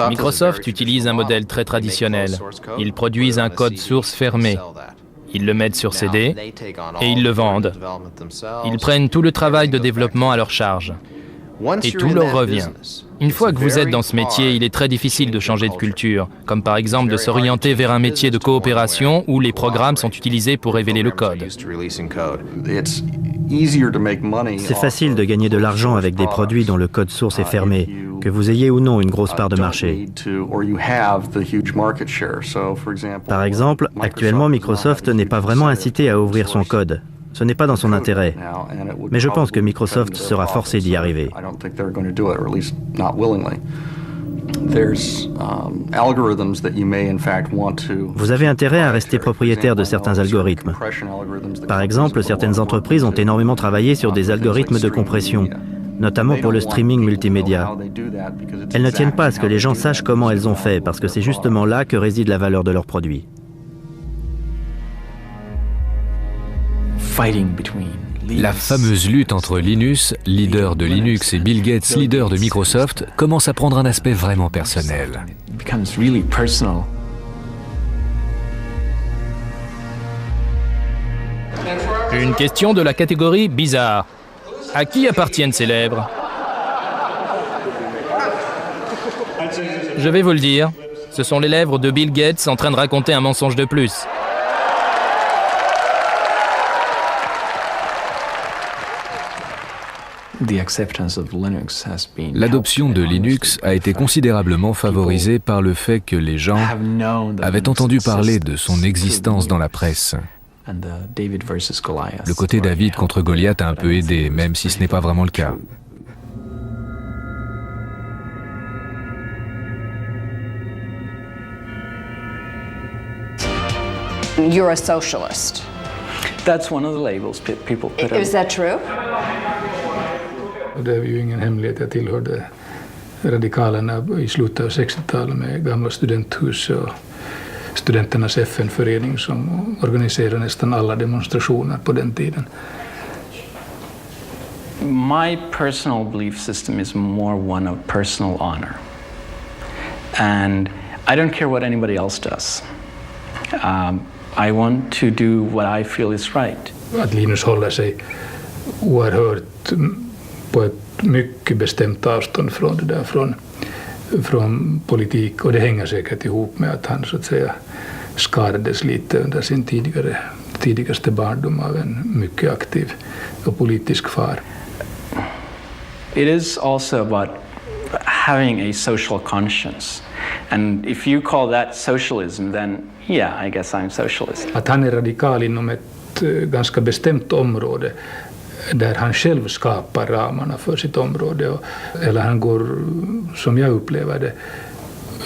Microsoft utilise un modèle très traditionnel. Ils produisent un code source fermé. Ils le mettent sur CD et ils le vendent. Ils prennent tout le travail de développement à leur charge. Et tout leur revient. Une fois que vous êtes dans ce métier, il est très difficile de changer de culture, comme par exemple de s'orienter vers un métier de coopération où les programmes sont utilisés pour révéler le code. C'est facile de gagner de l'argent avec des produits dont le code source est fermé, que vous ayez ou non une grosse part de marché. Par exemple, actuellement, Microsoft n'est pas vraiment incité à ouvrir son code. Ce n'est pas dans son intérêt. Mais je pense que Microsoft sera forcé d'y arriver. Vous avez intérêt à rester propriétaire de certains algorithmes. Par exemple, certaines entreprises ont énormément travaillé sur des algorithmes de compression, notamment pour le streaming multimédia. Elles ne tiennent pas à ce que les gens sachent comment elles ont fait, parce que c'est justement là que réside la valeur de leurs produits. La fameuse lutte entre Linus, leader de Linux, et Bill Gates, leader de Microsoft, commence à prendre un aspect vraiment personnel. Une question de la catégorie bizarre. À qui appartiennent ces lèvres? Je vais vous le dire, ce sont les lèvres de Bill Gates en train de raconter un mensonge de plus. L'adoption de Linux a été considérablement favorisée par le fait que les gens avaient entendu parler de son existence dans la presse. Le côté David contre Goliath a un peu aidé, même si ce n'est pas vraiment le cas. You're a socialist. That's one of the labels people put on. Is that true? Det är ju ingen hemlighet, jag tillhörde radikalerna i slutet av 60-talet med gamla studenthus och studenternas FN-förening som organiserade nästan alla demonstrationer på den tiden. My personal belief system is more one of personal honor. And I don't care what anybody else does. I want to do what I feel is right. Att Linus håller sig oerhört på ett mycket bestämt avstånd från det där, från politik, och det hänger säkert ihop med att han så att säga skadades lite under sin tidigaste barndom av en mycket aktiv och politisk far. It is also about having a social conscience. And if you call that socialism, then yeah, I guess I'm socialist. Att han är radikal inom ett ganska bestämt område där han själv skapar ramarna för sitt område. Eller han går, som jag upplever det,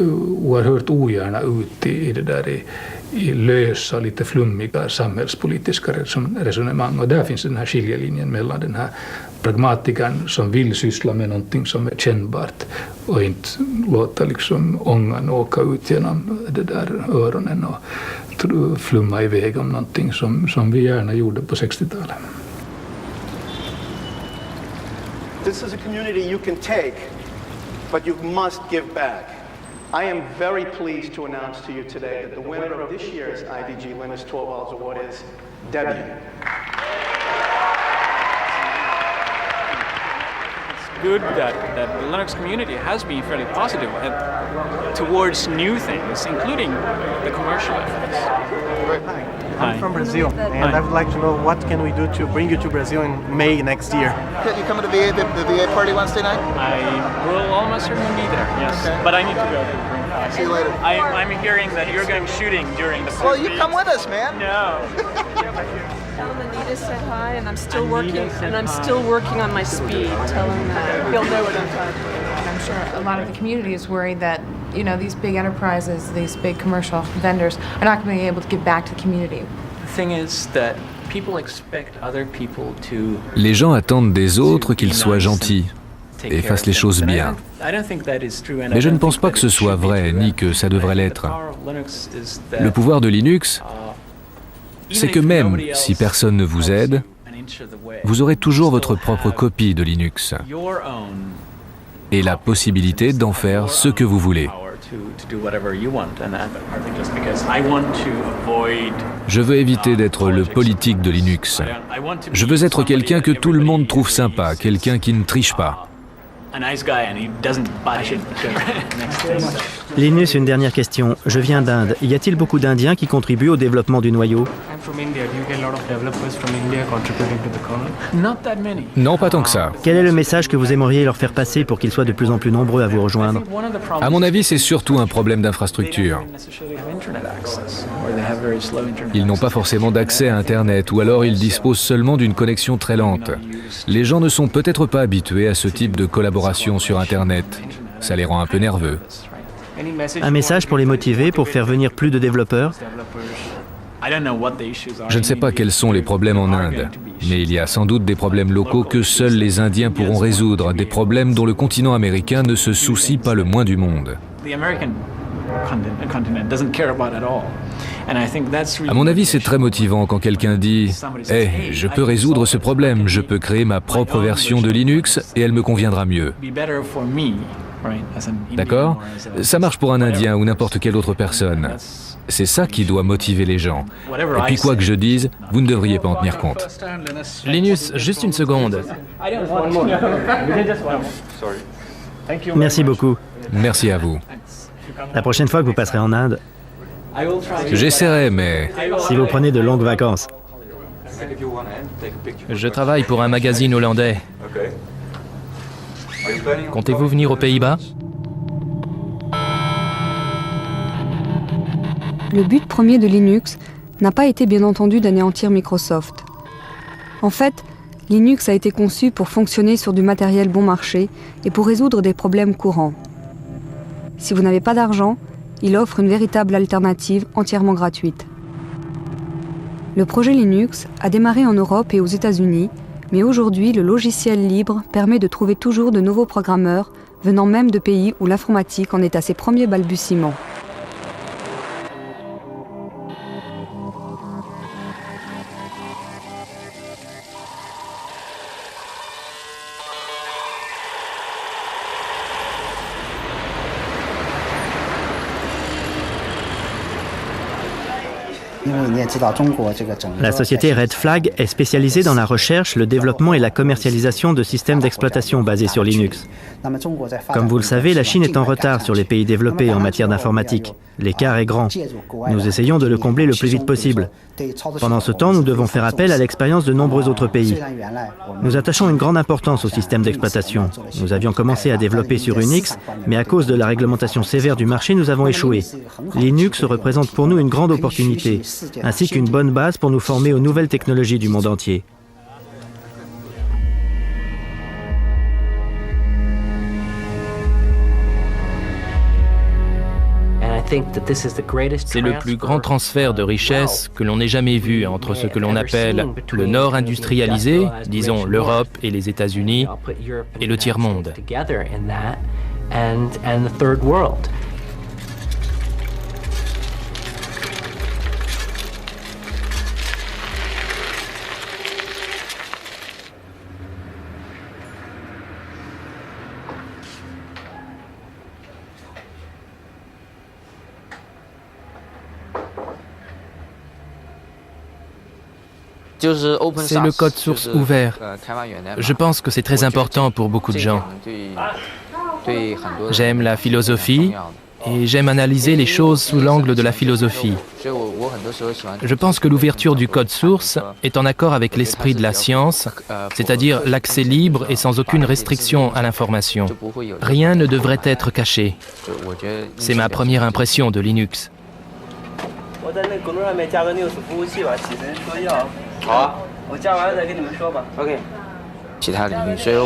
oerhört ogärna ut i det där i lösa, lite flummiga samhällspolitiska resonemang. Och där finns den här skiljelinjen mellan den här pragmatikern som vill syssla med någonting som är kännbart och inte låta liksom ångan åka ut genom det där öronen och flumma iväg om någonting som vi gärna gjorde på 60-talet. This is a community you can take, but you must give back. I am very pleased to announce to you today that the winner of this year's IDG Linus Torvalds Award is Debian. It's good that the Linux community has been fairly positive towards new things, including the commercial efforts. I'm from Brazil, and I would like to know what can we do to bring you to Brazil in May next year. Can you come to the VA party Wednesday night? I will almost certainly be there, yes. Okay. But I need to go to the Green Pass. See you later. I'm hearing that you're going shooting during the first Well, you come with us, man. No. Tell him Anita said hi, and I'm still working on my speed. Tell him that. He'll know what I'm talking about. I'm sure a lot of the community is worried that these big enterprises, these big commercial vendors are not going to be able to give back to the community. The thing is that people expect other people to Les gens attendent des autres qu'ils soient gentils et fassent les choses bien. Mais je ne pense pas que ce soit vrai, ni que ça devrait l'être. Le pouvoir de Linux, c'est que même si personne ne vous aide, vous aurez toujours votre propre copie de Linux et la possibilité d'en faire ce que vous voulez. Je veux éviter d'être le politique de Linux. Je veux être quelqu'un que tout le monde trouve sympa, quelqu'un qui ne triche pas. Linus, une dernière question. Je viens d'Inde. Y a-t-il beaucoup d'Indiens qui contribuent au développement du noyau? Non, pas tant que ça. Quel est le message que vous aimeriez leur faire passer pour qu'ils soient de plus en plus nombreux à vous rejoindre? À mon avis, c'est surtout un problème d'infrastructure. Ils n'ont pas forcément d'accès à Internet, ou alors ils disposent seulement d'une connexion très lente. Les gens ne sont peut-être pas habitués à ce type de collaboration sur Internet. Ça les rend un peu nerveux. Un message pour les motiver, pour faire venir plus de développeurs? Je ne sais pas quels sont les problèmes en Inde, mais il y a sans doute des problèmes locaux que seuls les Indiens pourront résoudre, des problèmes dont le continent américain ne se soucie pas le moins du monde. À mon avis, c'est très motivant quand quelqu'un dit « Hey, je peux résoudre ce problème, je peux créer ma propre version de Linux et elle me conviendra mieux. » D'accord? Ça marche pour un Indien ou n'importe quelle autre personne. C'est ça qui doit motiver les gens. Et puis quoi que je dise, vous ne devriez pas en tenir compte. Linus, juste une seconde. Merci beaucoup. Merci à vous. La prochaine fois que vous passerez en Inde, j'essaierai, mais... si vous prenez de longues vacances. Je travaille pour un magazine hollandais. Comptez-vous venir aux Pays-Bas? Le but premier de Linux n'a pas été bien entendu d'anéantir Microsoft. En fait, Linux a été conçu pour fonctionner sur du matériel bon marché et pour résoudre des problèmes courants. Si vous n'avez pas d'argent, il offre une véritable alternative entièrement gratuite. Le projet Linux a démarré en Europe et aux États-Unis, mais aujourd'hui, le logiciel libre permet de trouver toujours de nouveaux programmeurs venant même de pays où l'informatique en est à ses premiers balbutiements. La société Red Flag est spécialisée dans la recherche, le développement et la commercialisation de systèmes d'exploitation basés sur Linux. Comme vous le savez, la Chine est en retard sur les pays développés en matière d'informatique. L'écart est grand. Nous essayons de le combler le plus vite possible. Pendant ce temps, nous devons faire appel à l'expérience de nombreux autres pays. Nous attachons une grande importance au système d'exploitation. Nous avions commencé à développer sur Unix, mais à cause de la réglementation sévère du marché, nous avons échoué. Linux représente pour nous une grande opportunité, ainsi qu'une bonne base pour nous former aux nouvelles technologies du monde entier. C'est le plus grand transfert de richesse que l'on ait jamais vu entre ce que l'on appelle le Nord industrialisé, disons l'Europe et les États-Unis, et le tiers-monde. C'est le code source ouvert. Je pense que c'est très important pour beaucoup de gens. J'aime la philosophie et j'aime analyser les choses sous l'angle de la philosophie. Je pense que l'ouverture du code source est en accord avec l'esprit de la science, c'est-à-dire l'accès libre et sans aucune restriction à l'information. Rien ne devrait être caché. C'est ma première impression de Linux.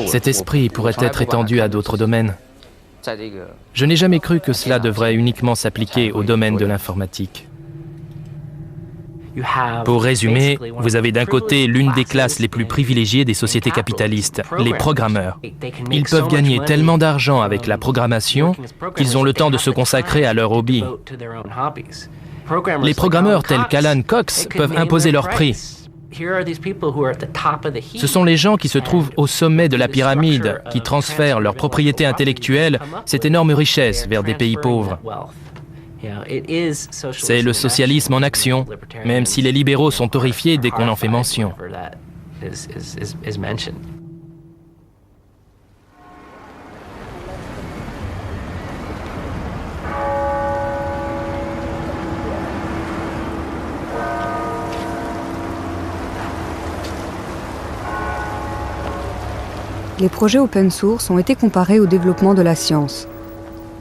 Cet esprit pourrait être étendu à d'autres domaines. Je n'ai jamais cru que cela devrait uniquement s'appliquer au domaine de l'informatique. Pour résumer, vous avez d'un côté l'une des classes les plus privilégiées des sociétés capitalistes, les programmeurs. Ils peuvent gagner tellement d'argent avec la programmation qu'ils ont le temps de se consacrer à leur hobby. Les programmeurs tels qu'Alan Cox peuvent imposer leur prix. Ce sont les gens qui se trouvent au sommet de la pyramide, qui transfèrent leur propriété intellectuelle, cette énorme richesse, vers des pays pauvres. C'est le socialisme en action, même si les libéraux sont horrifiés dès qu'on en fait mention. Les projets open source ont été comparés au développement de la science.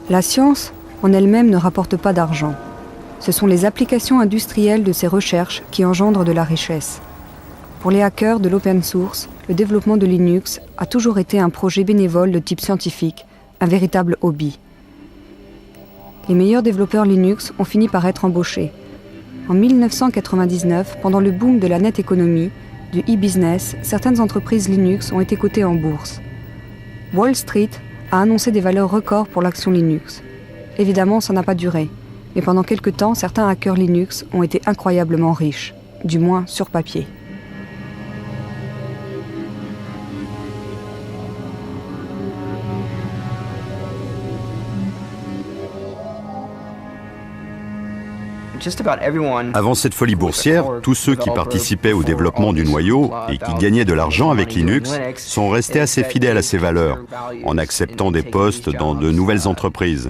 La science, en elle-même, ne rapporte pas d'argent. Ce sont les applications industrielles de ces recherches qui engendrent de la richesse. Pour les hackers de l'open source, le développement de Linux a toujours été un projet bénévole de type scientifique, un véritable hobby. Les meilleurs développeurs Linux ont fini par être embauchés. En 1999, pendant le boom de la net économie, du e-business, certaines entreprises Linux ont été cotées en bourse. Wall Street a annoncé des valeurs records pour l'action Linux. Évidemment, ça n'a pas duré, mais pendant quelque temps, certains hackers Linux ont été incroyablement riches, du moins sur papier. Avant cette folie boursière, tous ceux qui participaient au développement du noyau et qui gagnaient de l'argent avec Linux sont restés assez fidèles à ces valeurs, en acceptant des postes dans de nouvelles entreprises.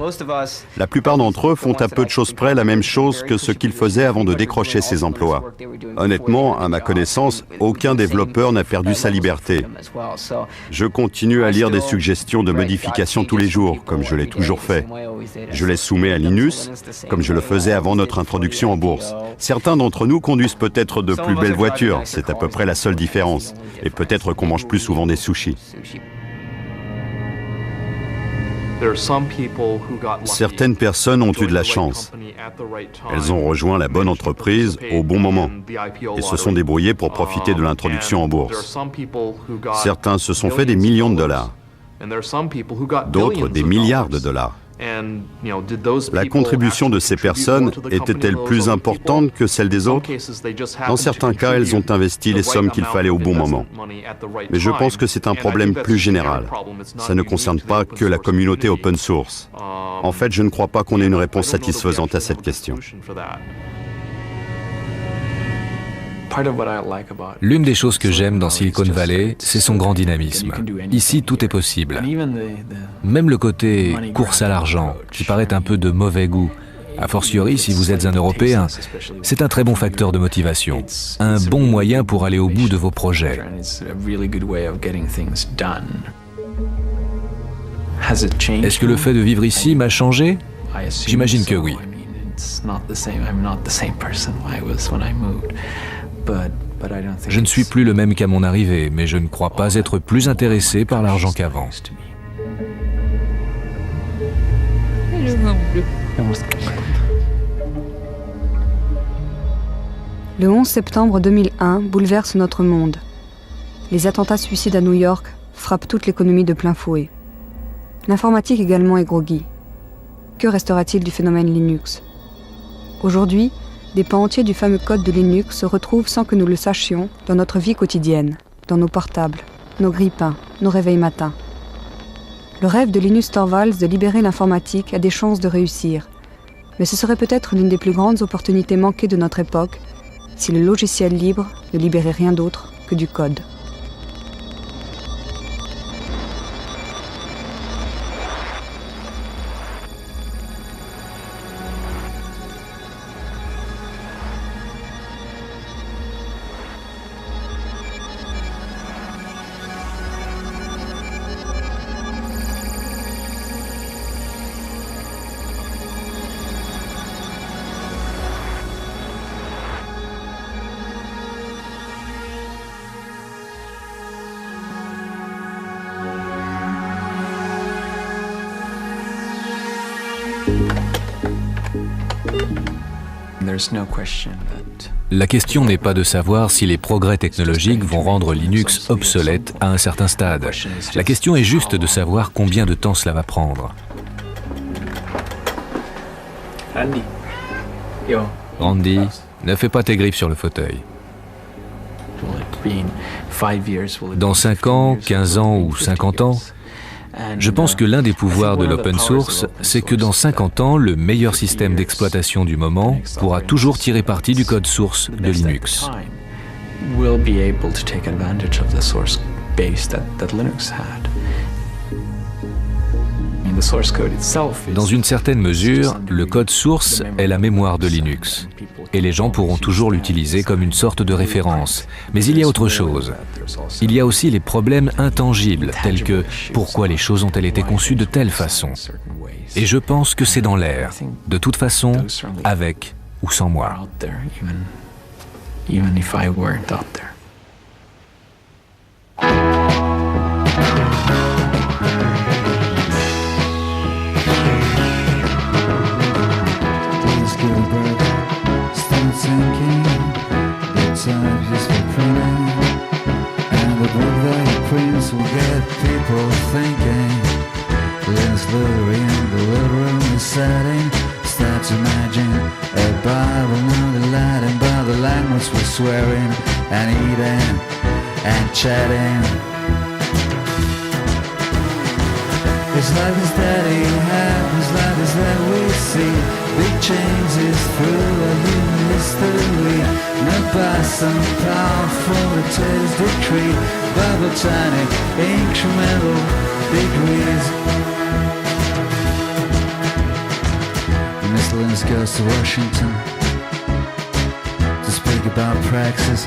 La plupart d'entre eux font à peu de choses près la même chose que ce qu'ils faisaient avant de décrocher ces emplois. Honnêtement, à ma connaissance, aucun développeur n'a perdu sa liberté. Je continue à lire des suggestions de modifications tous les jours, comme je l'ai toujours fait. Je les soumets à Linus, comme je le faisais avant notre introduction en bourse. Certains d'entre nous conduisent peut-être de plus belles voitures, c'est à peu près la seule différence. Et peut-être qu'on mange plus souvent des sushis. Certaines personnes ont eu de la chance. Elles ont rejoint la bonne entreprise au bon moment et se sont débrouillées pour profiter de l'introduction en bourse. Certains se sont fait des millions de dollars, d'autres des milliards de dollars. La contribution de ces personnes était-elle plus importante que celle des autres? Dans certains cas, elles ont investi les sommes qu'il fallait au bon moment. Mais je pense que c'est un problème plus général. Ça ne concerne pas que la communauté open source. En fait, je ne crois pas qu'on ait une réponse satisfaisante à cette question. L'une des choses que j'aime dans Silicon Valley, c'est son grand dynamisme. Ici, tout est possible. Même le côté course à l'argent, qui paraît un peu de mauvais goût, a fortiori si vous êtes un Européen, c'est un très bon facteur de motivation, un bon moyen pour aller au bout de vos projets. Est-ce que le fait de vivre ici m'a changé? J'imagine que oui. Je ne suis plus le même qu'à mon arrivée, mais je ne crois pas être plus intéressé par l'argent qu'avant. Le 11 septembre 2001 bouleverse notre monde. Les attentats suicides à New York frappent toute l'économie de plein fouet. L'informatique également est groggy. Que restera-t-il du phénomène Linux? Aujourd'hui, des pans entiers du fameux code de Linux se retrouvent sans que nous le sachions dans notre vie quotidienne, dans nos portables, nos grille-pains, nos réveils matins. Le rêve de Linus Torvalds de libérer l'informatique a des chances de réussir, mais ce serait peut-être l'une des plus grandes opportunités manquées de notre époque si le logiciel libre ne libérait rien d'autre que du code. La question n'est pas de savoir si les progrès technologiques vont rendre Linux obsolète à un certain stade. La question est juste de savoir combien de temps cela va prendre. Randy, ne fais pas tes griffes sur le fauteuil. Dans 5 ans, 15 ans ou 50 ans, je pense que l'un des pouvoirs de l'open source, c'est que dans 50 ans, le meilleur système d'exploitation du moment pourra toujours tirer parti du code source de Linux. Dans une certaine mesure, le code source est la mémoire de Linux, et les gens pourront toujours l'utiliser comme une sorte de référence. Mais il y a autre chose. Il y a aussi les problèmes intangibles, tels que pourquoi les choses ont-elles été conçues de telle façon. Et je pense que c'est dans l'air, de toute façon, avec ou sans moi. Will get people thinking. Let's lure in the little room is setting. Start to imagine a Bible, not the Latin, but the language we're swearing and eating and chatting. It's like this that it happens, like this that we see. Big changes through a human history. Not by some powerful latest decree, by botanic incremental degrees. Miss Linus goes to Washington to speak about praxis.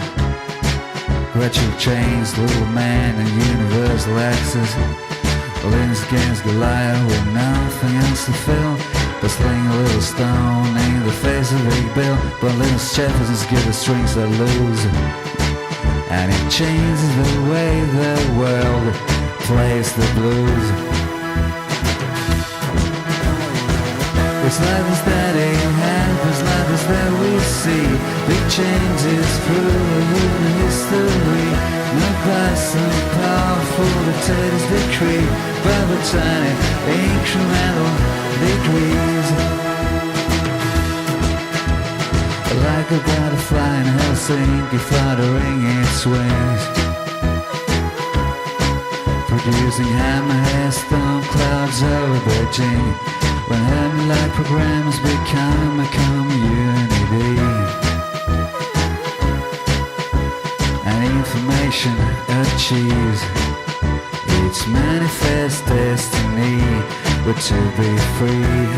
Gradual change, little man and universal access. Linus against Goliath with nothing else to fill but sling a little stone in the face of Big Bill. But Linus Jefferson's give the strings that lose, and it changes the way the world plays the blues. It's like this that it happens, like this that we see. Big changes through human history. Not by some powerful dictator's decree, by botanic incremental degrees. Like a butterfly in Helsinki fluttering its wings, producing hammerhead storm clouds over Beijing. When Hermit-like programs become a community, and information achieves its manifest destiny, but to be free.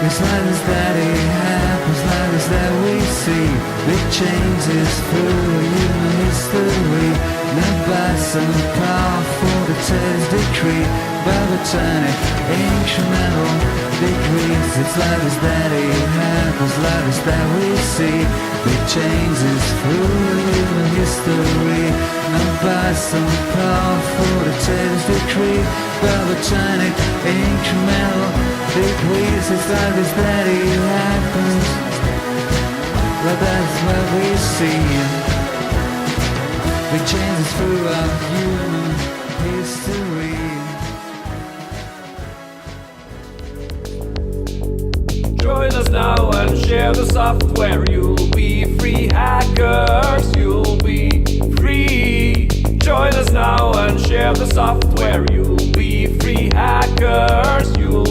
It's like this that it happens, like this that we see. Big changes through human history, not by some powerful dictator's decree, by botanic incremental degrees. It's like this that it happens, like this that we see. Big changes through human history, not by some powerful dictator's decree, by botanic incremental degrees. It's like this that it happens, but that's what we see. Big changes throughout human history. Join us now and share the software. You'll be free hackers, you'll be free. Join us now and share the software. You'll be free hackers, you'll